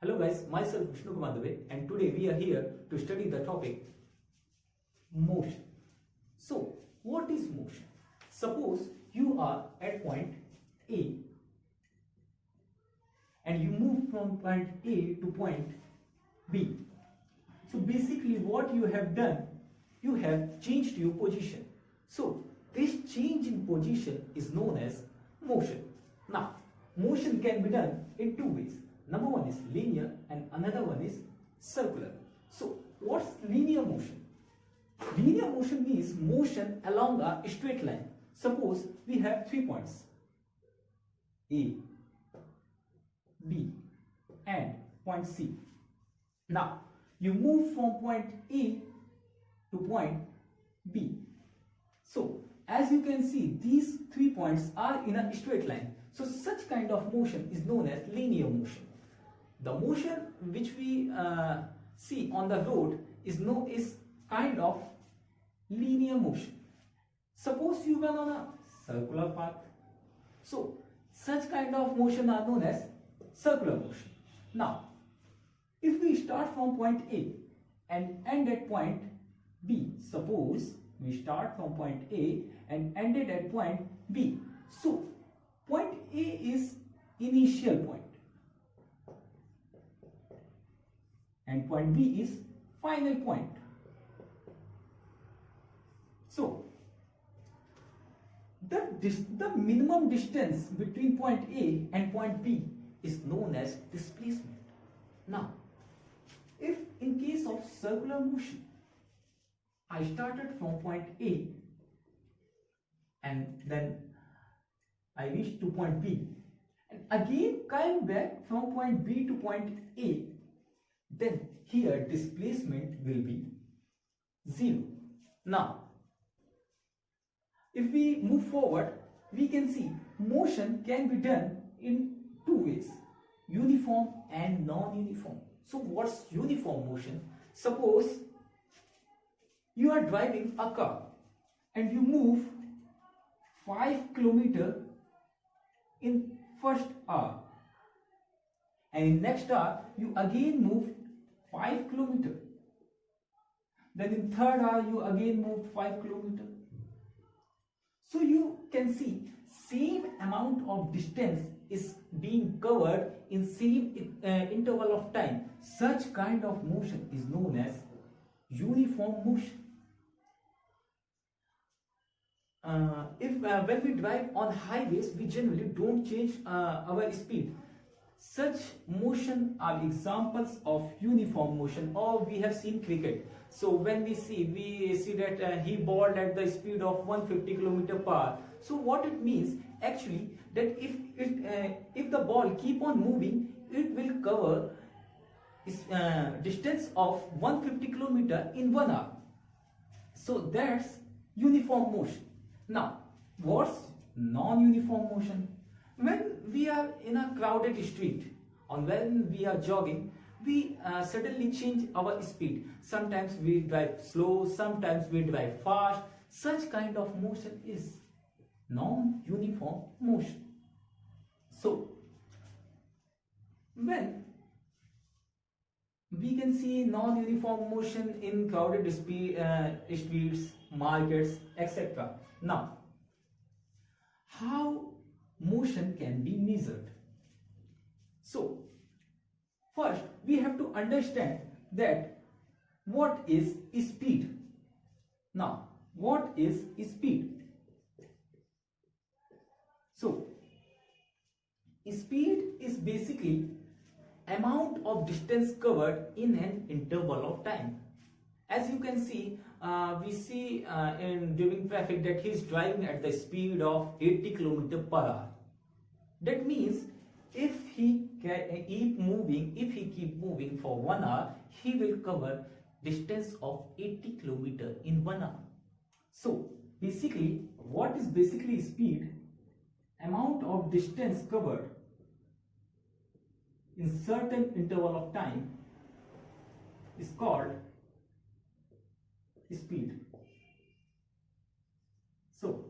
Hello guys, myself Vishnu Kumar Dubey, and today we are here to study the topic motion. So, what is motion? Suppose you are at point A and you move from point A to point B. So basically what you have done, you have changed your position. So this change in position is known as motion. Now, motion can be done in two ways. Number one is linear and another one is circular. So what's linear motion? Linear motion means motion along a straight line. Suppose we have 3 points A, B and point C. Now you move from point A to point B. So as you can see, these 3 points are in a straight line. So such kind of motion is known as linear motion. The motion which we see on the road is kind of linear motion. Suppose you went on a circular path. So such kind of motion are known as circular motion. Now, if we start from point A and end at point B, suppose we start from point A and ended at point B. So point A is initial point and point B is final point. So the minimum distance between point A and point B is known as displacement. Now, if in case of circular motion, I started from point A and then I reached to point B and again came back from point B to point A, then here displacement will be 0. Now, if we move forward, we can see motion can be done in two ways, uniform and non-uniform. So what's uniform motion? Suppose you are driving a car and you move 5 km in first hour and in next hour you again move 5 km. Then in third hour you again move 5 km. So you can see same amount of distance is being covered in same interval of time. Such kind of motion is known as uniform motion. When we drive on highways, we generally don't change our speed. Such motion are examples of uniform motion. Or we have seen cricket. So when we see that he bowled at the speed of 150 km per hour. So what it means actually that if the ball keep on moving, it will cover distance of 150 km in 1 hour. So that's uniform motion. Now, what's non-uniform motion? When we are in a crowded street or when we are jogging, we suddenly change our speed. Sometimes we drive slow, sometimes we drive fast. Such kind of motion is non-uniform motion. So, when we can see non-uniform motion in crowded streets, markets, etc. Now, how motion can be measured? So, first we have to understand that what is speed. Now, what is speed? So, speed is basically amount of distance covered in an interval of time. As you can see, we see during traffic that he is driving at the speed of 80 km per hour. That means if he keep moving for 1 hour, he will cover distance of 80 km in 1 hour. So basically, what is basically speed? Amount of distance covered in certain interval of time is called speed. So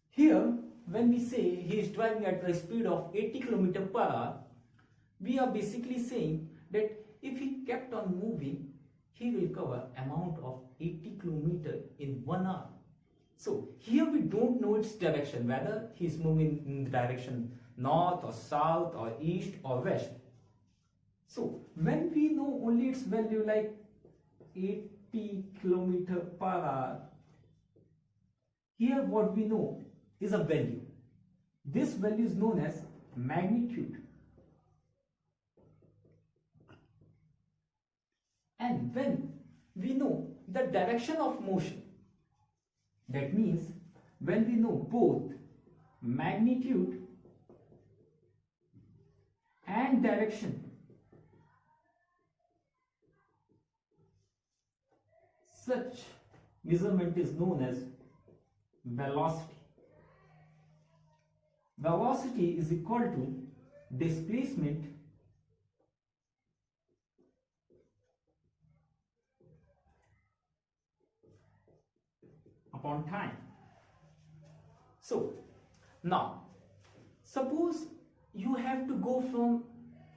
here when we say he is driving at the speed of 80 km per hour, we are basically saying that if he kept on moving, he will cover amount of 80 km in 1 hour. So here we don't know its direction, whether he is moving in the direction north or south or east or west. So when we know only its value like 80 km per hour, here what we know is a value. This value is known as magnitude. And when we know the direction of motion, that means when we know both magnitude and direction, such measurement is known as velocity. Velocity is equal to displacement upon time. So now suppose you have to go from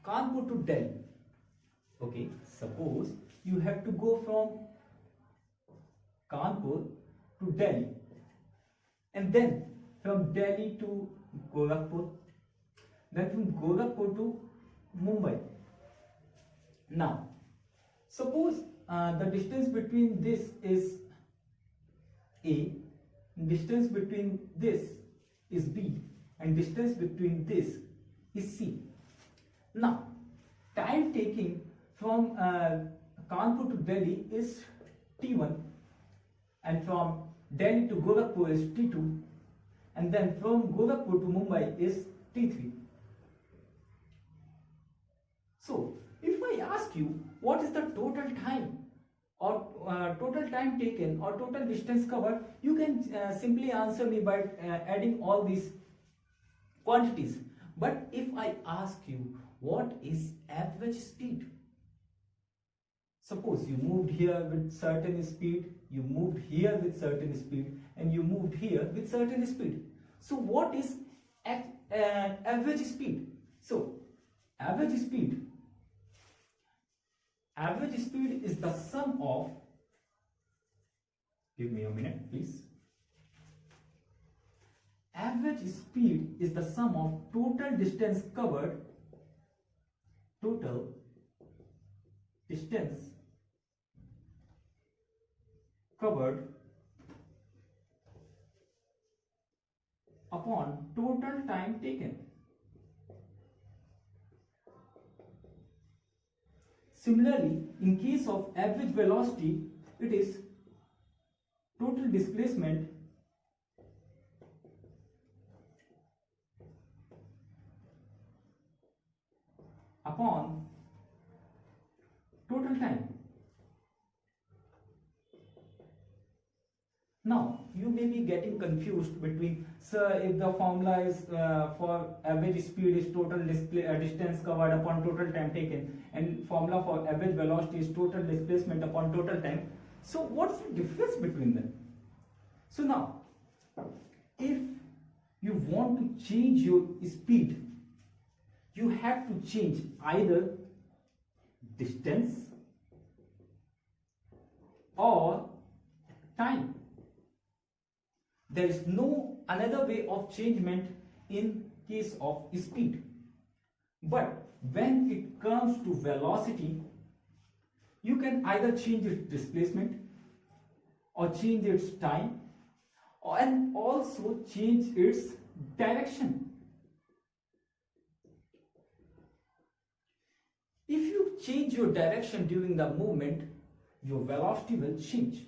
Kanpur to Delhi. Okay, suppose you have to go from Kanpur to Delhi, and then from Delhi to Gorakhpur, then from Gorakhpur to Mumbai. Now suppose the distance between this is A, distance between this is B, and distance between this is C. Now time taking from Kanpur to Delhi is T1, and from Delhi to Gorakhpur is T2, and then from Gorakhpur to Mumbai is T3. So if I ask you what is the total time or total time taken or total distance covered, you can simply answer me by adding all these quantities. But if I ask you what is average speed, suppose you moved here with certain speed, you moved here with certain speed, and you moved here with certain speed. So what is average speed? So average speed is the sum of, give me a minute please. Average speed is the sum of total distance covered, upon total time taken. Similarly, in case of average velocity, it is total displacement upon total time. Now you may be getting confused between, sir, if the formula is for average speed is total distance covered upon total time taken, and formula for average velocity is total displacement upon total time. So what's the difference between them? So now, if you want to change your speed, you have to change either distance or time. There is no another way of changement in case of speed. But when it comes to velocity, you can either change its displacement or change its time and also change its direction. If you change your direction during the movement, your velocity will change.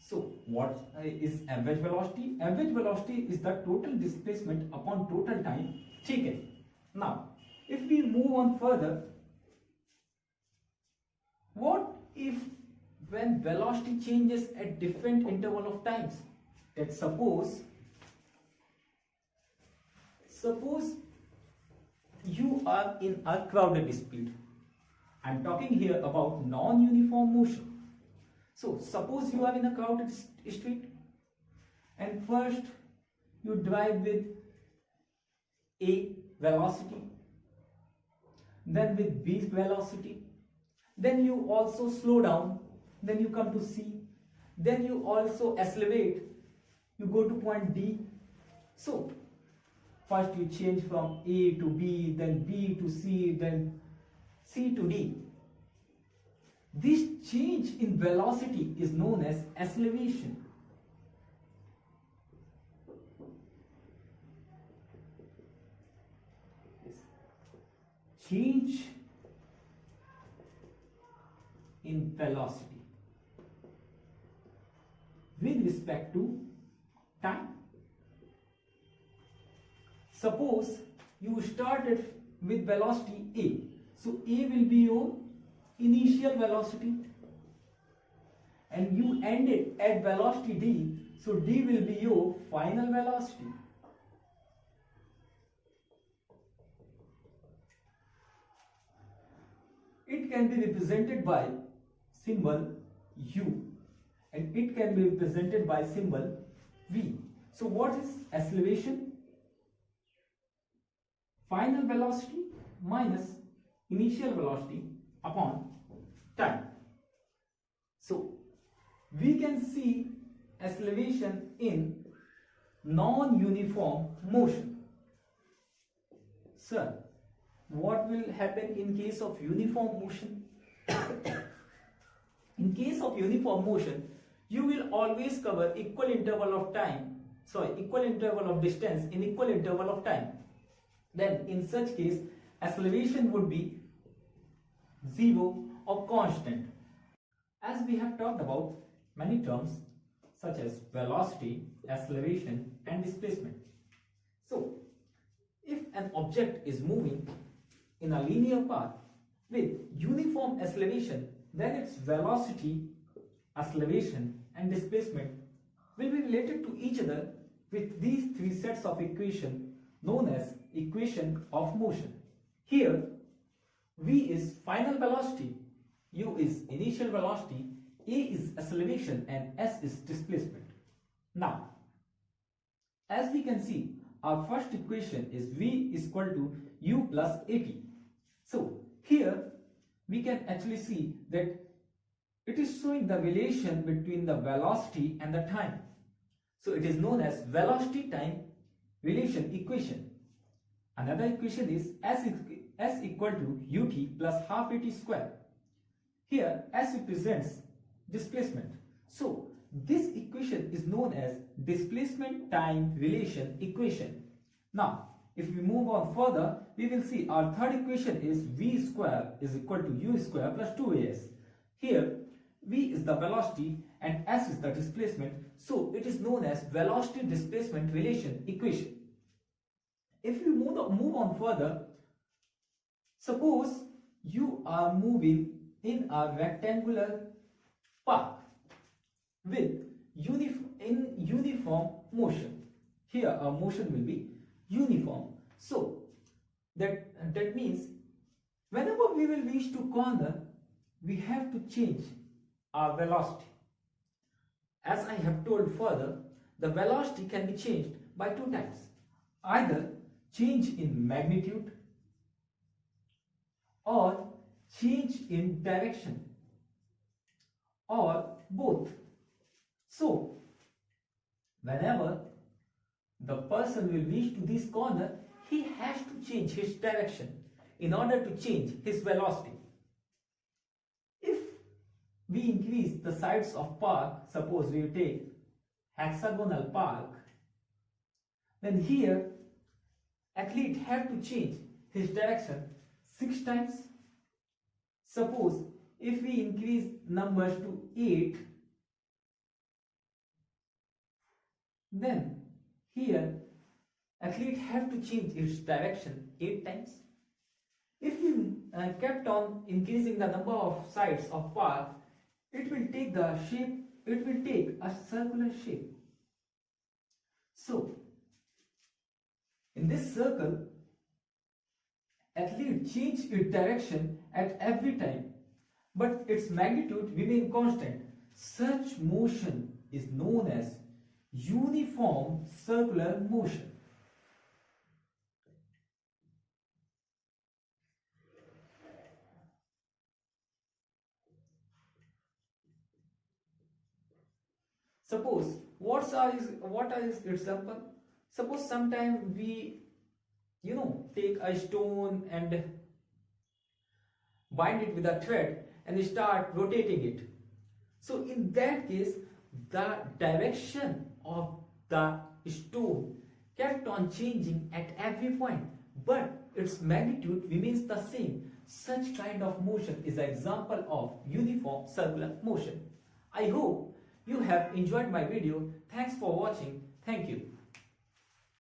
So what is average velocity? Average velocity is the total displacement upon total time taken. Now, if we move on further, what if when velocity changes at different interval of times? That suppose you are in a crowded speed. I am talking here about non-uniform motion. So suppose you are in a crowded street, and first you drive with a velocity, then with B velocity, then you also slow down, then you come to C, then you also accelerate, you go to point D. So first you change from A to B, then B to C, then C to D. This change in velocity is known as acceleration. Change in velocity with respect to time. Suppose you started with velocity A, so A will be your initial velocity, and you ended at velocity D, so D will be your final velocity. It can be represented by symbol U, and it can be represented by symbol V. So what is acceleration? Final velocity minus initial velocity upon time. So we can see acceleration in non-uniform motion. Sir, what will happen in case of uniform motion? In case of uniform motion, you will always cover equal interval of time, equal interval of distance in equal interval of time. Then in such case, acceleration would be 0 or constant. As we have talked about many terms such as velocity, acceleration and displacement. So if an object is moving in a linear path with uniform acceleration, then its velocity, acceleration and displacement will be related to each other with these three sets of equations known as equation of motion. Here V is final velocity, U is initial velocity, A is acceleration and S is displacement. Now as we can see, our first equation is V is equal to U plus AT. So here we can actually see that it is showing the relation between the velocity and the time. So it is known as velocity time relation equation. Another equation is S equal to ut plus half at square. Here S represents displacement. So this equation is known as displacement time relation equation. Now if we move on further, we will see our third equation is V square is equal to U square plus 2AS. Here V is the velocity and S is the displacement, so it is known as velocity displacement relation equation. If we move on further, suppose you are moving in a rectangular path with uniform motion. Here our motion will be uniform. So that means whenever we will reach to corner, we have to change our velocity. As I have told further, the velocity can be changed by two types. Either change in magnitude or change in direction or both. So whenever the person will reach to this corner, he has to change his direction in order to change his velocity. If we increase the sides of park, suppose we take hexagonal park, then here athlete have to change his direction 6 times. Suppose if we increase numbers to 8, then here athlete have to change its direction 8 times. If we kept on increasing the number of sides of park, it will take the shape, it will take a circular shape. So in this circle, athlete change its direction at every time, but its magnitude remain constant. Such motion is known as uniform circular motion. Suppose what is example? Suppose sometime we take a stone and bind it with a thread and start rotating it. So in that case, the direction of the stone kept on changing at every point, but its magnitude remains the same. Such kind of motion is an example of uniform circular motion. I hope you have enjoyed my video. Thanks for watching. Thank you.